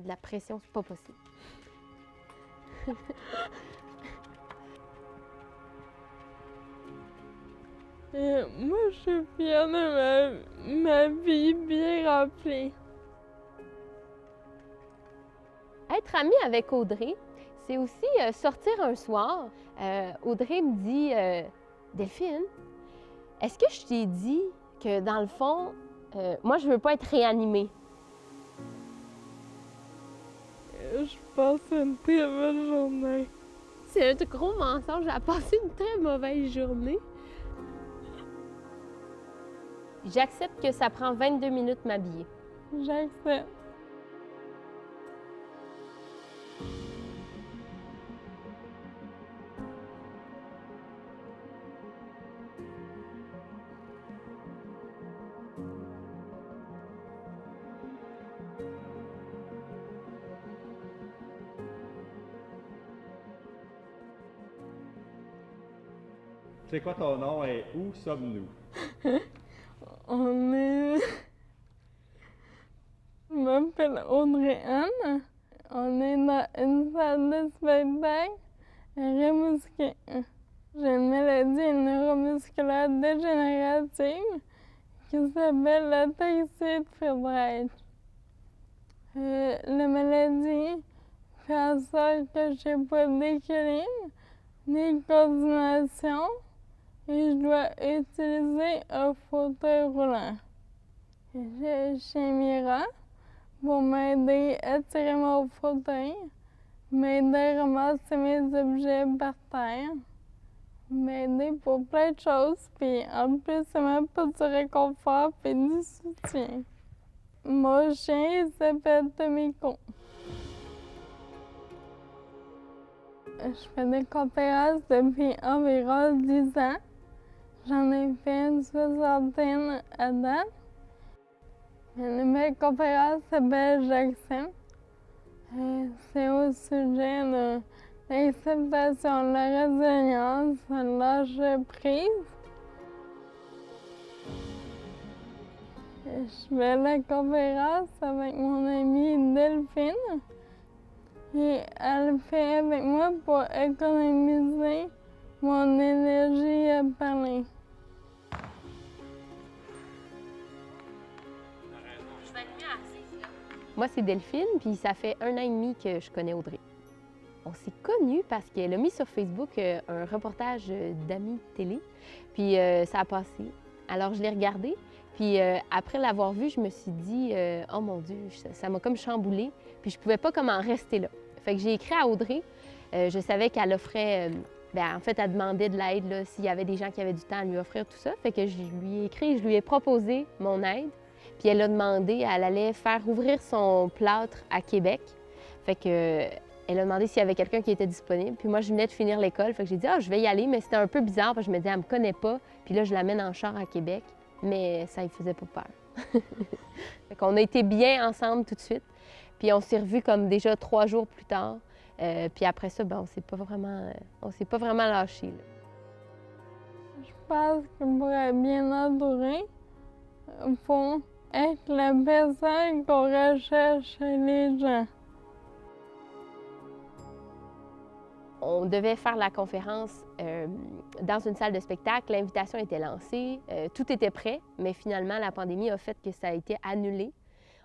mettre de la pression, c'est pas possible. Moi, je suis fière de ma vie bien remplie. Être amie avec Audrey, c'est aussi sortir un soir. Audrey me dit Delphine, est-ce que je t'ai dit que dans le fond, moi, je veux pas être réanimée? Je passe une très belle journée. C'est un gros mensonge. J'ai passé une très mauvaise journée. J'accepte que ça prend 22 minutes m'habiller. J'accepte. C'est quoi ton nom et où sommes-nous? On est... Je m'appelle Audrey-Anne. On est dans une salle de spectacle à Rimouski. J'ai une maladie neuromusculaire dégénérative qui s'appelle l'ataxie de Friedreich. La maladie fait en sorte que je n'ai pas d'équilibre ni de coordination et je dois utiliser un fauteuil roulant. J'ai chez Mira pour m'aider à tirer mon fauteuil, m'aider à ramasser mes objets par terre, m'aider pour plein de choses, puis en plus, ça m'apporte du réconfort et du soutien. Mon chien, il s'appelle Tomiko. Je fais des conférences depuis environ 10 ans. J'en ai fait une soixantaine à date. Mes conférences s'appellent J'accepte. C'est au sujet de l'acceptation, de la résilience, de lâcher prise. Je fais la conférence avec mon amie Delphine. Et elle fait avec moi pour économiser mon énergie à parler. Moi, c'est Delphine, puis ça fait 1 an et demi que je connais Audrey. On s'est connus parce qu'elle a mis sur Facebook un reportage d'amis télé, puis ça a passé. Alors, je l'ai regardé, puis après l'avoir vu, je me suis dit « Oh mon Dieu, ça m'a comme chamboulée », puis je pouvais pas comme en rester là. Fait que j'ai écrit à Audrey. Je savais qu'elle offrait... en fait, elle demandait de l'aide, s'il y avait des gens qui avaient du temps à lui offrir tout ça. Fait que je lui ai écrit, je lui ai proposé mon aide. Puis elle a demandé, elle allait faire ouvrir son plâtre à Québec. Fait que elle a demandé s'il y avait quelqu'un qui était disponible. Puis moi, je venais de finir l'école. Fait que j'ai dit, je vais y aller. Mais c'était un peu bizarre parce que je me disais, elle me connaît pas. Puis là, je l'amène en char à Québec. Mais ça ne faisait pas peur. Fait qu'on a été bien ensemble tout de suite. Puis on s'est revus comme déjà 3 jours plus tard. Puis après ça, on s'est pas vraiment lâchés. Je pense que pour être bien entouré, il faut être la personne qu'on recherche chez les gens. On devait faire la conférence dans une salle de spectacle. L'invitation était lancée, tout était prêt, mais finalement, la pandémie a fait que ça a été annulé.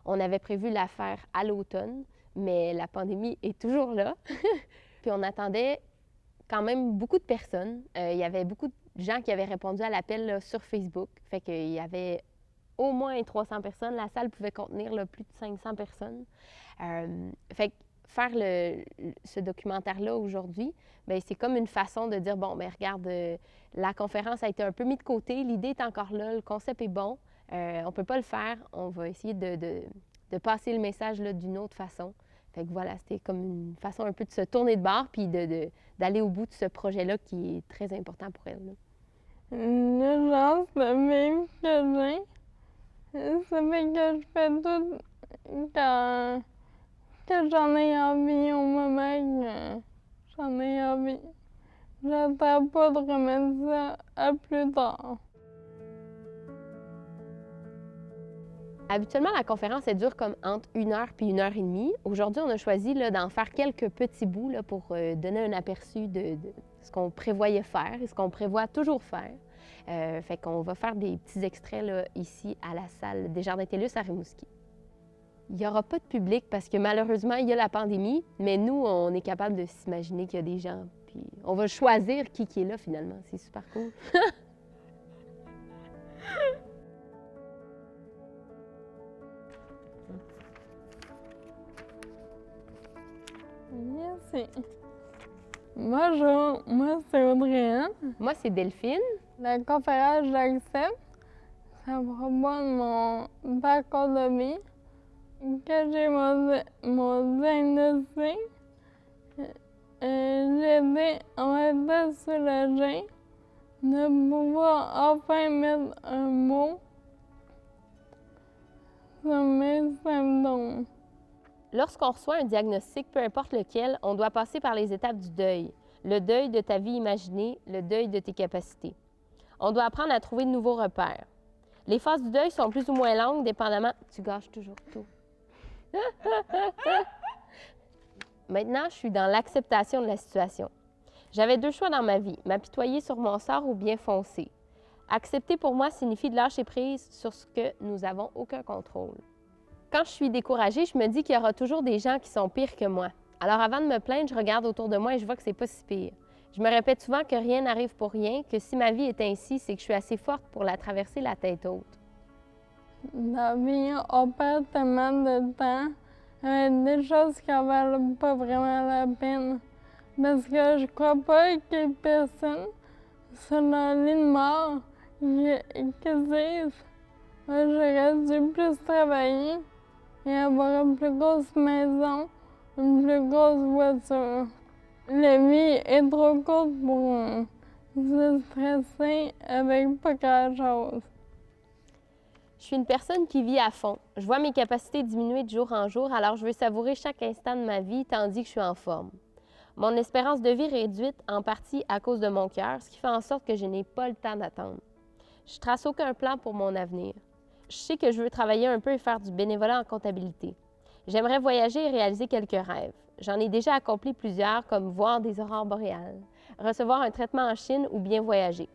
On avait prévu la faire à l'automne, mais la pandémie est toujours là. Puis on attendait quand même beaucoup de personnes. Il y avait beaucoup de gens qui avaient répondu à l'appel sur Facebook. Fait qu'il y avait au moins 300 personnes. La salle pouvait contenir plus de 500 personnes. Fait que faire ce documentaire-là aujourd'hui, c'est comme une façon de dire, regarde, la conférence a été un peu mise de côté, l'idée est encore là, le concept est bon, on ne peut pas le faire, on va essayer de passer le message d'une autre façon. Fait que voilà, c'était comme une façon un peu de se tourner de bord puis d'aller au bout de ce projet-là qui est très important pour elle. L'urgence de vivre que j'ai, ça fait que je fais tout que j'en ai envie au moment que j'en ai envie. J'attends pas de remettre ça à plus tard. Habituellement, la conférence, elle dure comme entre 1 heure puis 1 heure et demie. Aujourd'hui, on a choisi d'en faire quelques petits bouts là, pour donner un aperçu de ce qu'on prévoyait faire et ce qu'on prévoit toujours faire. Fait qu'on va faire des petits extraits là, ici à la salle Desjardins-TELUS à Rimouski. Il n'y aura pas de public parce que malheureusement, il y a la pandémie, mais nous, on est capable de s'imaginer qu'il y a des gens. Puis on va choisir qui est là finalement. C'est super cool. Merci. Bonjour, moi c'est Audrey. Moi, c'est Delphine. La conférence, j'accepte. Ça propose mon parcours de vie. Quand j'ai mon diagnostic, j'ai été en fait soulagée de pouvoir enfin mettre un mot sur mes symptômes. Lorsqu'on reçoit un diagnostic, peu importe lequel, on doit passer par les étapes du deuil. Le deuil de ta vie imaginée, le deuil de tes capacités. On doit apprendre à trouver de nouveaux repères. Les phases du deuil sont plus ou moins longues, dépendamment... Tu gâches toujours tout. Maintenant, je suis dans l'acceptation de la situation. J'avais 2 choix dans ma vie, m'apitoyer sur mon sort ou bien foncer. Accepter pour moi signifie de lâcher prise sur ce que nous n'avons aucun contrôle. Quand je suis découragée, je me dis qu'il y aura toujours des gens qui sont pires que moi. Alors avant de me plaindre, je regarde autour de moi et je vois que c'est pas si pire. Je me répète souvent que rien n'arrive pour rien, que si ma vie est ainsi, c'est que je suis assez forte pour la traverser la tête haute. La vie, on perd tellement de temps avec des choses qui en valent pas vraiment la peine. Parce que je crois pas qu'il y ait personne sur la ligne mort qui disent j'aurais dû plus travailler et avoir une plus grosse maison, une plus grosse voiture. La vie est trop courte pour se stresser avec pas grand-chose. Je suis une personne qui vit à fond. Je vois mes capacités diminuer de jour en jour, alors je veux savourer chaque instant de ma vie tandis que je suis en forme. Mon espérance de vie est réduite en partie à cause de mon cœur, ce qui fait en sorte que je n'ai pas le temps d'attendre. Je trace aucun plan pour mon avenir. Je sais que je veux travailler un peu et faire du bénévolat en comptabilité. J'aimerais voyager et réaliser quelques rêves. J'en ai déjà accompli plusieurs, comme voir des aurores boréales, recevoir un traitement en Chine ou bien voyager.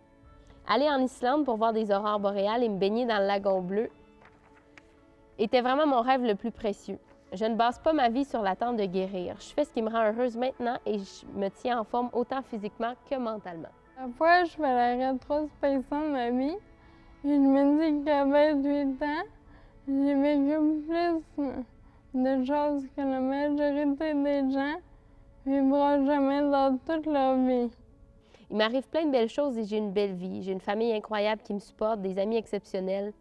Aller en Islande pour voir des aurores boréales et me baigner dans le lagon bleu était vraiment mon rêve le plus précieux. Je ne base pas ma vie sur l'attente de guérir. Je fais ce qui me rend heureuse maintenant et je me tiens en forme autant physiquement que mentalement. La fois, je fais la rétrospection de ma vie et je me dis qu'à 28 ans, j'ai vécu plus de choses que la majorité des gens ne vivront jamais dans toute leur vie. Il m'arrive plein de belles choses et j'ai une belle vie. J'ai une famille incroyable qui me supporte, des amis exceptionnels,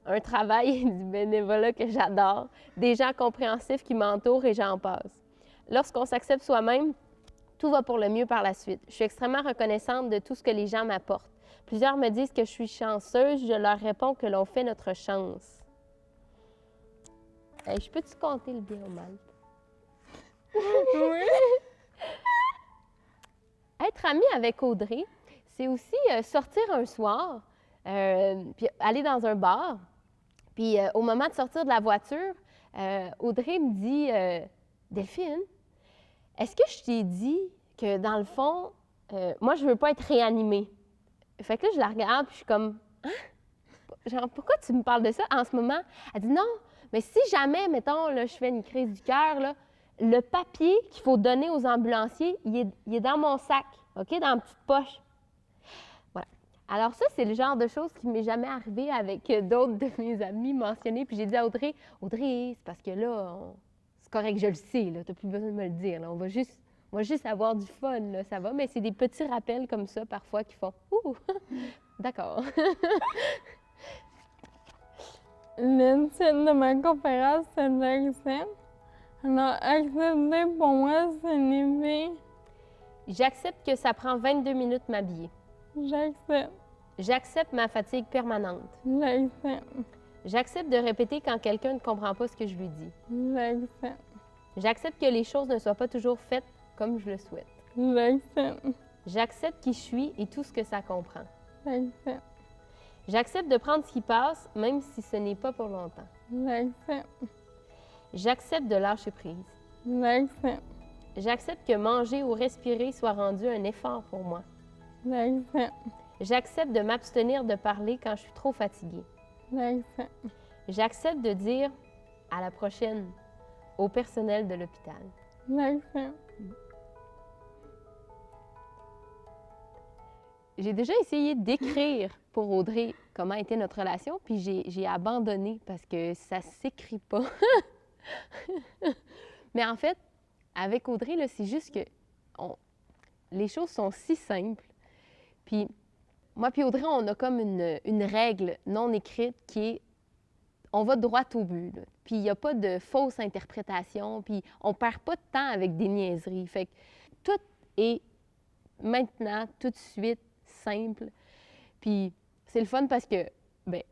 un travail et du bénévolat que j'adore, des gens compréhensifs qui m'entourent et j'en passe. Lorsqu'on s'accepte soi-même, tout va pour le mieux par la suite. Je suis extrêmement reconnaissante de tout ce que les gens m'apportent. Plusieurs me disent que je suis chanceuse, je leur réponds que l'on fait notre chance. Hey, je peux-tu compter le bien au mal? Oui. Être amie avec Audrey, c'est aussi sortir un soir, puis aller dans un bar. Puis au moment de sortir de la voiture, Audrey me dit Delphine, est-ce que je t'ai dit que dans le fond, moi, je veux pas être réanimée? Fait que là, je la regarde, puis je suis comme hein? Genre, pourquoi tu me parles de ça en ce moment? Elle dit non, mais si jamais, mettons, là, je fais une crise du cœur, là, le papier qu'il faut donner aux ambulanciers, il est dans mon sac, OK, dans ma petite poche. Voilà. Alors ça, c'est le genre de choses qui m'est jamais arrivé avec d'autres de mes amis mentionnés. Puis j'ai dit à Audrey, c'est parce que là, c'est correct, je le sais, là, t'as plus besoin de me le dire, là. On va juste avoir du fun, là, ça va. Mais c'est des petits rappels comme ça, parfois, qui font « Ouh! D'accord. » Le titre de ma conférence, c'est « J'accepte ». Alors, accepter pour moi signifie J'accepte que ça prend 22 minutes m'habiller. j'accepte, J'accepte ma fatigue permanente. j'accepte, J'accepte de répéter quand quelqu'un ne comprend pas ce que je lui dis. j'accepte, J'accepte que les choses ne soient pas toujours faites comme je le souhaite. j'accepte, J'accepte qui je suis et tout ce que ça comprend. j'accepte, J'accepte de prendre ce qui passe, même si ce n'est pas pour longtemps. J'accepte. J'accepte de lâcher prise. J'accepte. J'accepte que manger ou respirer soit rendu un effort pour moi. J'accepte. J'accepte de m'abstenir de parler quand je suis trop fatiguée. J'accepte. J'accepte de dire à la prochaine au personnel de l'hôpital. J'accepte. J'ai déjà essayé d'écrire pour Audrey comment était notre relation, puis j'ai abandonné parce que ça s'écrit pas. Mais en fait, avec Audrey, là, c'est juste que les choses sont si simples. Puis moi puis Audrey, on a comme une règle non écrite qui est on va droit au but. Là. Puis il n'y a pas de fausse interprétation, puis on perd pas de temps avec des niaiseries. Fait que tout est maintenant, tout de suite, simple. Puis c'est le fun parce que, ben,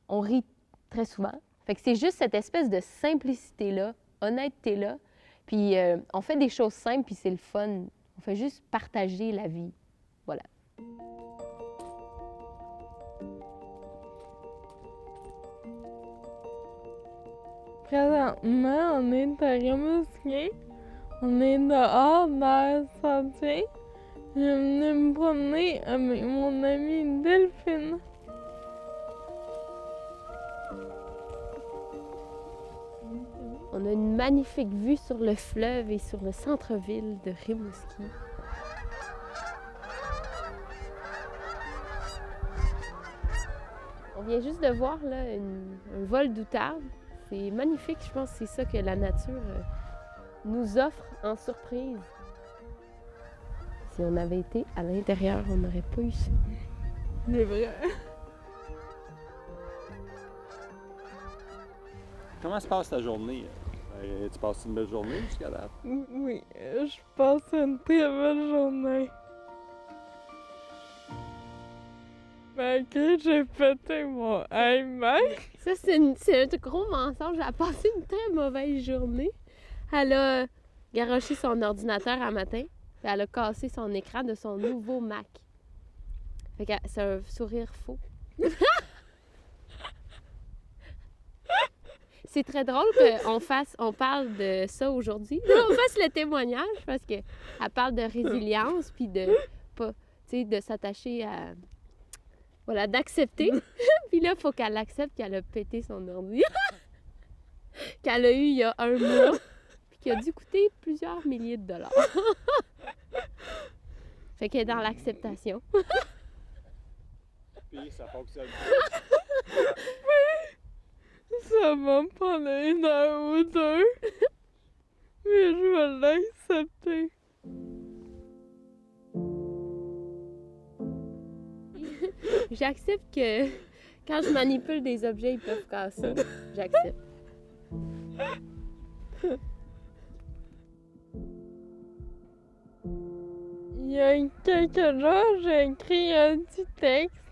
on rit très souvent. Fait que c'est juste cette espèce de simplicité-là, honnêteté-là. Puis on fait des choses simples, puis c'est le fun. On fait juste partager la vie. Voilà. Présentement, on est à Rimouski. On est dehors dans le sentier. Je venais me promener avec mon amie Delphine. On a une magnifique vue sur le fleuve et sur le centre-ville de Rimouski. On vient juste de voir là, un vol d'outarde. C'est magnifique, je pense que c'est ça que la nature nous offre en surprise. Si on avait été à l'intérieur, on n'aurait pas eu ça. C'est vrai. Comment se passe ta journée? Tu passes une belle journée jusqu'à date? Oui, je passe une très belle journée. Malgré que j'ai pété mon iMac. Ça, c'est un gros mensonge. Elle a passé une très mauvaise journée. Elle a garoché son ordinateur un matin, puis elle a cassé son écran de son nouveau Mac. Fait que c'est un sourire faux. C'est très drôle qu'on parle de ça aujourd'hui. On fasse le témoignage parce qu'elle parle de résilience puis de pas, tu sais, de s'attacher à. Voilà, d'accepter. Puis là, il faut qu'elle accepte qu'elle a pété son ordi. Qu'elle a eu il y a un mois. Puis qui a dû coûter plusieurs milliers de dollars. Fait qu'elle est dans l'acceptation. Puis ça fonctionne. Ça va me prendre une heure ou deux. Mais je vais l'accepter. J'accepte que quand je manipule des objets, ils peuvent casser. J'accepte. Il y a quelques jours, j'ai écrit un petit texte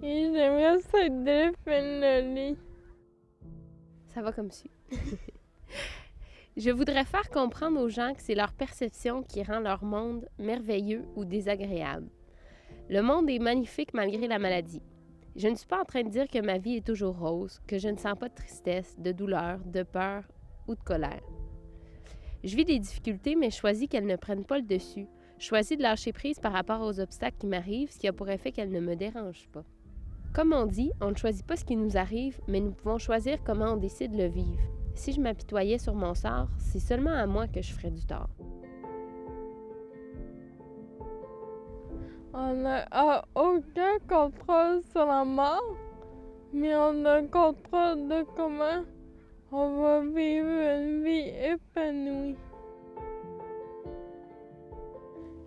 et j'aimerais ça que Delphine le lit. Ça va comme suit. Je voudrais faire comprendre aux gens que c'est leur perception qui rend leur monde merveilleux ou désagréable. Le monde est magnifique malgré la maladie. Je ne suis pas en train de dire que ma vie est toujours rose, que je ne sens pas de tristesse, de douleur, de peur ou de colère. Je vis des difficultés, mais je choisis qu'elles ne prennent pas le dessus. Je choisis de lâcher prise par rapport aux obstacles qui m'arrivent, ce qui a pour effet qu'elles ne me dérangent pas. Comme on dit, on ne choisit pas ce qui nous arrive, mais nous pouvons choisir comment on décide de le vivre. Si je m'apitoyais sur mon sort, c'est seulement à moi que je ferais du tort. On n'a aucun contrôle sur la mort, mais on a le contrôle de comment on va vivre une vie épanouie.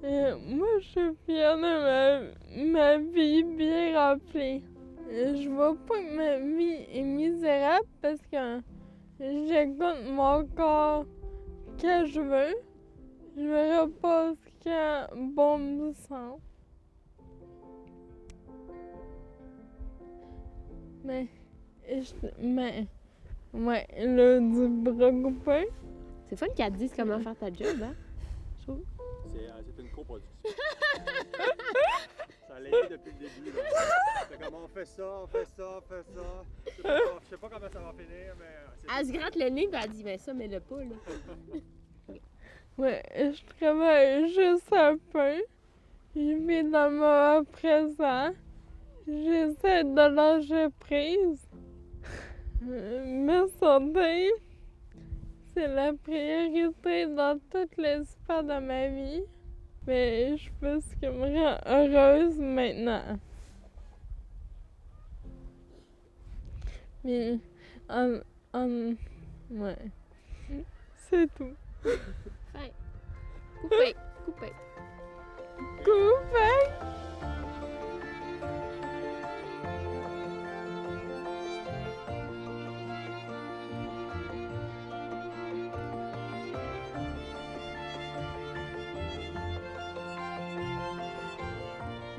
Et moi, je suis fière de ma vie bien remplie. Je vois pas que ma vie est misérable parce que j'écoute mon corps quand je veux. Je me repose quand bon me semble. Mais là, du préoccupé. C'est fun qu'elle te dise comment faire ta job, hein? Je trouve. C'est une coproduction. Ça l'aîné depuis le début. là. C'est comme on fait ça, on fait ça, on fait ça. Je sais pas comment ça va finir, mais. Elle se gratte le nez, puis elle dit, mais ça, mets-le pas, là. Ouais, je travaille juste un peu. Je vis dans le moment présent. J'essaie de lâcher prise. Ma santé, c'est la priorité dans toutes les sphères de ma vie. Mais je fais ce qui me rend heureuse maintenant. Mais, ouais, c'est tout. Fin. Coupé, coupé. Coupé.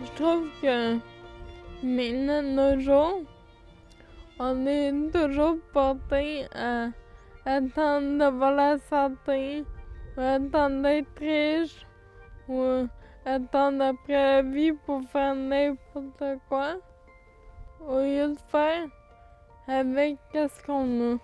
Je trouve que maintenant, nos jours, on est toujours porté à attendre d'avoir la santé, ou attendre d'être riche, ou attendre après la vie pour faire n'importe quoi, au lieu de faire avec ce qu'on a.